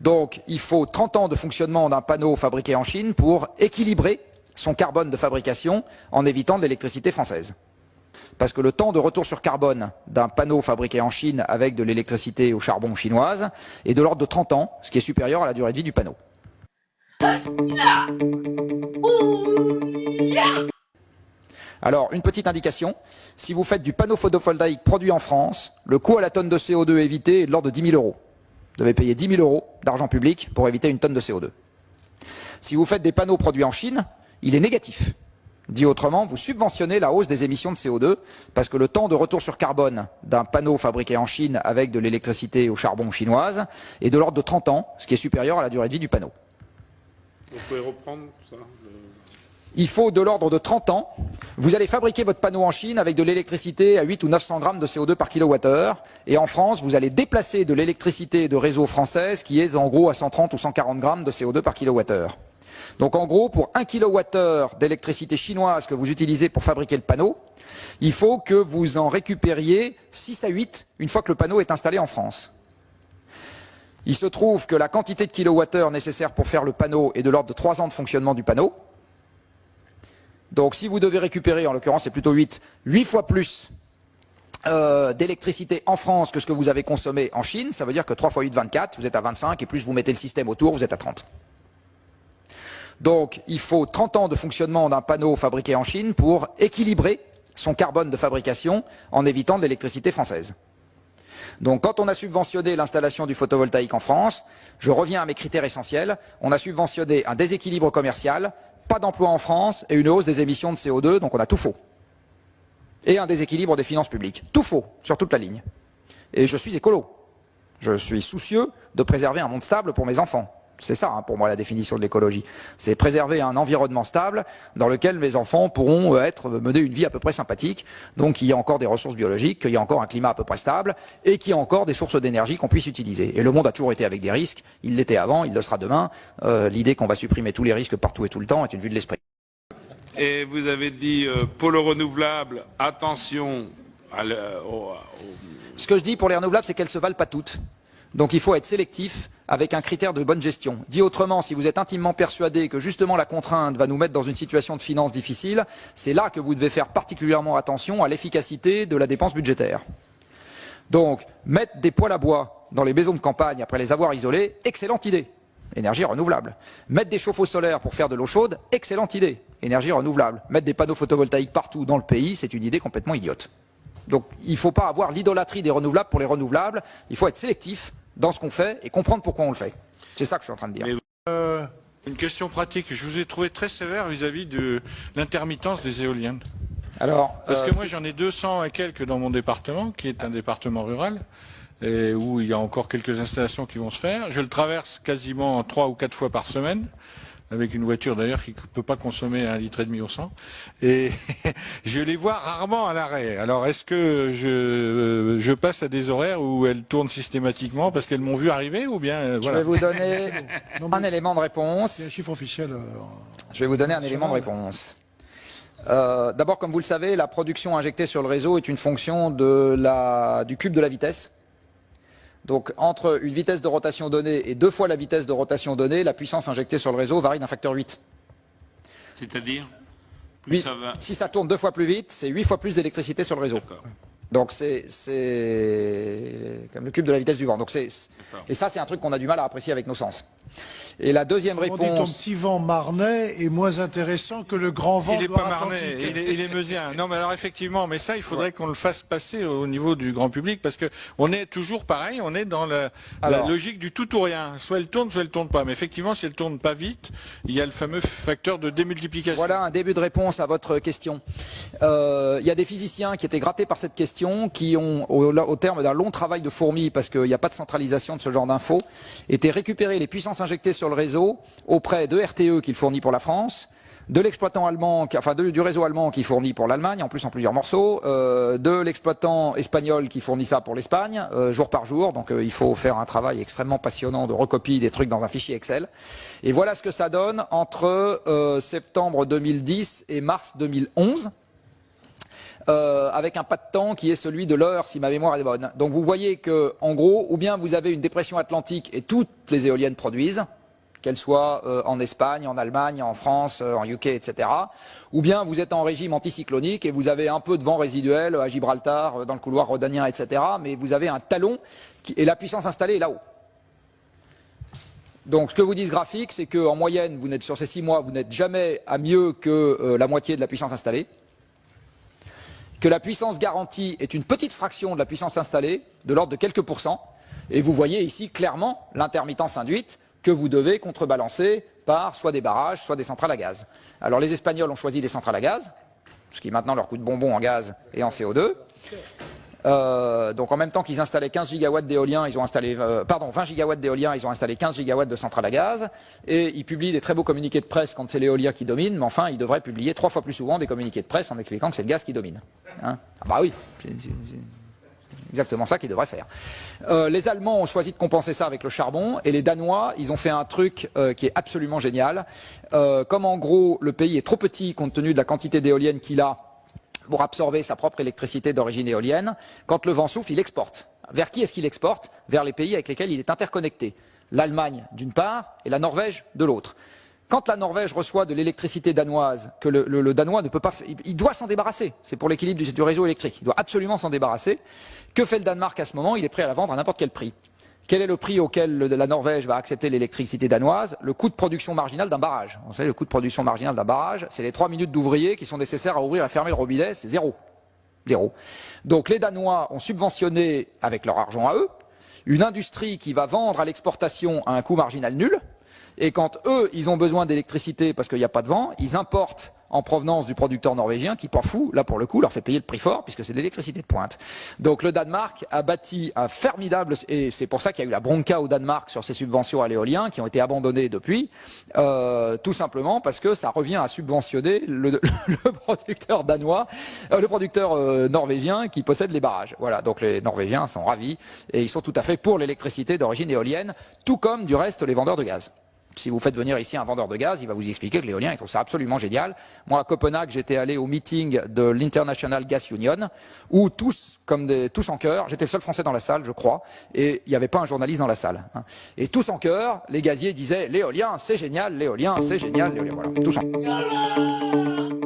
Donc il faut 30 ans de fonctionnement d'un panneau fabriqué en Chine pour équilibrer son carbone de fabrication en évitant de l'électricité française. Parce que le temps de retour sur carbone d'un panneau fabriqué en Chine avec de l'électricité au charbon chinoise est de l'ordre de 30 ans, ce qui est supérieur à la durée de vie du panneau. Alors, une petite indication, si vous faites du panneau photovoltaïque produit en France, le coût à la tonne de CO2 évité est de l'ordre de 10 000 euros. Vous devez payer 10 000 euros d'argent public pour éviter une tonne de CO2. Si vous faites des panneaux produits en Chine, il est négatif. Dit autrement, vous subventionnez la hausse des émissions de CO2 parce que le temps de retour sur carbone d'un panneau fabriqué en Chine avec de l'électricité au charbon chinoise est de l'ordre de 30 ans, ce qui est supérieur à la durée de vie du panneau. Vous pouvez reprendre ça Il faut de l'ordre de 30 ans. Vous allez fabriquer votre panneau en Chine avec de l'électricité à 8 ou 900 grammes de CO2 par kilowattheure. Et en France, vous allez déplacer de l'électricité de réseau française qui est en gros à 130 ou 140 grammes de CO2 par kilowattheure. Donc en gros, pour 1 kWh d'électricité chinoise que vous utilisez pour fabriquer le panneau, il faut que vous en récupériez 6 à 8 une fois que le panneau est installé en France. Il se trouve que la quantité de kilowattheures nécessaire pour faire le panneau est de l'ordre de 3 ans de fonctionnement du panneau. Donc si vous devez récupérer, en l'occurrence c'est plutôt 8 fois plus d'électricité en France que ce que vous avez consommé en Chine, ça veut dire que 3 fois 8, 24, vous êtes à 25, et plus vous mettez le système autour, vous êtes à 30. Donc il faut 30 ans de fonctionnement d'un panneau fabriqué en Chine pour équilibrer son carbone de fabrication en évitant de l'électricité française. Donc quand on a subventionné l'installation du photovoltaïque en France, je reviens à mes critères essentiels, on a subventionné un déséquilibre commercial, pas d'emploi en France et une hausse des émissions de CO2, donc on a tout faux. Et un déséquilibre des finances publiques. Tout faux, sur toute la ligne. Et je suis écolo. Je suis soucieux de préserver un monde stable pour mes enfants. C'est ça, pour moi, la définition de l'écologie. C'est préserver un environnement stable dans lequel mes enfants pourront mener une vie à peu près sympathique, donc qu'il y ait encore des ressources biologiques, qu'il y ait encore un climat à peu près stable, et qu'il y ait encore des sources d'énergie qu'on puisse utiliser. Et le monde a toujours été avec des risques, il l'était avant, il le sera demain. L'idée qu'on va supprimer tous les risques partout et tout le temps est une vue de l'esprit. Et vous avez dit pôle renouvelable, attention Ce que je dis pour les renouvelables, c'est qu'elles ne se valent pas toutes. Donc il faut être sélectif avec un critère de bonne gestion. Dit autrement, si vous êtes intimement persuadé que justement la contrainte va nous mettre dans une situation de finances difficile, c'est là que vous devez faire particulièrement attention à l'efficacité de la dépense budgétaire. Donc, mettre des poêles à bois dans les maisons de campagne après les avoir isolées, excellente idée. Énergie renouvelable. Mettre des chauffe-eau solaires pour faire de l'eau chaude, excellente idée. Énergie renouvelable. Mettre des panneaux photovoltaïques partout dans le pays, c'est une idée complètement idiote. Donc, il ne faut pas avoir l'idolâtrie des renouvelables pour les renouvelables. Il faut être sélectif dans ce qu'on fait et comprendre pourquoi on le fait. C'est ça que je suis en train de dire. Une question pratique. Je vous ai trouvé très sévère vis-à-vis de l'intermittence des éoliennes. Alors, parce que moi j'en ai 200 et quelques dans mon département, qui est un département rural, et où il y a encore quelques installations qui vont se faire. Je le traverse quasiment 3 ou 4 fois par semaine, avec une voiture d'ailleurs qui ne peut pas consommer 1,5 litre au 100. Et je les vois rarement à l'arrêt. Alors est-ce que je passe à des horaires où elles tournent systématiquement parce qu'elles m'ont vu arriver ou bien Je voilà. vais vous donner un élément de réponse. C'est un chiffre officiel. Je vais vous donner un élément de réponse. D'abord, comme vous le savez, la production injectée sur le réseau est une fonction du cube de la vitesse. Donc, entre une vitesse de rotation donnée et 2 fois la vitesse de rotation donnée, la puissance injectée sur le réseau varie d'un facteur 8. C'est-à-dire si ça tourne 2 fois plus vite, c'est 8 fois plus d'électricité sur le réseau. Donc, c'est comme le cube de la vitesse du vent. Donc, et ça, c'est un truc qu'on a du mal à apprécier avec nos sens. Et la deuxième réponse... Ton petit vent marnais est moins intéressant que le grand vent Il n'est pas marnais, il est meusien. Non, mais alors effectivement, mais ça, il faudrait qu'on le fasse passer au niveau du grand public, parce que on est toujours pareil, on est dans la logique du tout ou rien. Soit elle tourne, soit elle tourne pas. Mais effectivement, si elle tourne pas vite, il y a le fameux facteur de démultiplication. Voilà un début de réponse à votre question. Il y a des physiciens qui étaient grattés par cette question, qui ont, au terme d'un long travail de fourmi, parce qu'il n'y a pas de centralisation de ce genre d'infos, été récupérer les puissances injectées sur le réseau auprès de RTE qu'il fournit pour la France, de l'exploitant allemand, du réseau allemand qui fournit pour l'Allemagne, en plus en plusieurs morceaux, de l'exploitant espagnol qui fournit ça pour l'Espagne, jour par jour. Donc il faut faire un travail extrêmement passionnant de recopie des trucs dans un fichier Excel. Et voilà ce que ça donne entre septembre 2010 et mars 2011. avec un pas de temps qui est celui de l'heure, si ma mémoire est bonne. Donc vous voyez que, en gros, ou bien vous avez une dépression atlantique et toutes les éoliennes produisent, qu'elles soient en Espagne, en Allemagne, en France, en UK, etc. Ou bien vous êtes en régime anticyclonique et vous avez un peu de vent résiduel à Gibraltar, dans le couloir rhodanien, etc. Mais vous avez un talon et la puissance installée est là-haut. Donc ce que vous dit ce graphique, c'est qu'en moyenne, vous n'êtes sur ces 6 mois, vous n'êtes jamais à mieux que la moitié de la puissance installée. Que la puissance garantie est une petite fraction de la puissance installée, de l'ordre de quelques pourcents. Et vous voyez ici clairement l'intermittence induite que vous devez contrebalancer par soit des barrages, soit des centrales à gaz. Alors les Espagnols ont choisi des centrales à gaz, ce qui maintenant leur coûte bonbon en gaz et en CO2. Donc en même temps qu'ils installaient 15 gigawatts d'éolien, ils ont installé 20 gigawatts d'éolien, ils ont installé 15 gigawatts de centrales à gaz, et ils publient des très beaux communiqués de presse quand c'est l'éolien qui domine, mais enfin ils devraient publier 3 fois plus souvent des communiqués de presse en expliquant que c'est le gaz qui domine. Hein, ah bah oui, c'est exactement ça qu'ils devraient faire. Les Allemands ont choisi de compenser ça avec le charbon, et les Danois, ils ont fait un truc qui est absolument génial. Comme en gros le pays est trop petit compte tenu de la quantité d'éoliennes qu'il a, pour absorber sa propre électricité d'origine éolienne, quand le vent souffle, il exporte. Vers qui est-ce qu'il exporte? Vers les pays avec lesquels il est interconnecté. L'Allemagne d'une part et la Norvège de l'autre. Quand la Norvège reçoit de l'électricité danoise, que le Danois ne peut pas, il doit s'en débarrasser. C'est pour l'équilibre du réseau électrique. Il doit absolument s'en débarrasser. Que fait le Danemark à ce moment? Il est prêt à la vendre à n'importe quel prix. Quel est le prix auquel la Norvège va accepter l'électricité danoise? Le coût de production marginal d'un barrage. Vous savez, le coût de production marginal d'un barrage, c'est les 3 minutes d'ouvriers qui sont nécessaires à ouvrir et à fermer le robinet, c'est zéro. Zéro. Donc les Danois ont subventionné, avec leur argent à eux, une industrie qui va vendre à l'exportation à un coût marginal nul, et quand eux, ils ont besoin d'électricité parce qu'il n'y a pas de vent, ils importent en provenance du producteur norvégien qui, pas fou, là pour le coup, leur fait payer le prix fort puisque c'est de l'électricité de pointe. Donc le Danemark a bâti un formidable, et c'est pour ça qu'il y a eu la bronca au Danemark sur ces subventions à l'éolien qui ont été abandonnées depuis, tout simplement parce que ça revient à subventionner le producteur danois, le producteur norvégien qui possède les barrages. Voilà, donc les Norvégiens sont ravis et ils sont tout à fait pour l'électricité d'origine éolienne, tout comme du reste les vendeurs de gaz. Si vous faites venir ici un vendeur de gaz, il va vous expliquer que l'éolien, il trouve ça absolument génial. Moi, à Copenhague, j'étais allé au meeting de l'International Gas Union, où tous en chœur, j'étais le seul Français dans la salle, je crois, et il n'y avait pas un journaliste dans la salle. Hein. Et tous en chœur, les gaziers disaient « L'éolien, c'est génial, l'éolien, c'est génial, l'éolien. » Voilà, tous en chœur.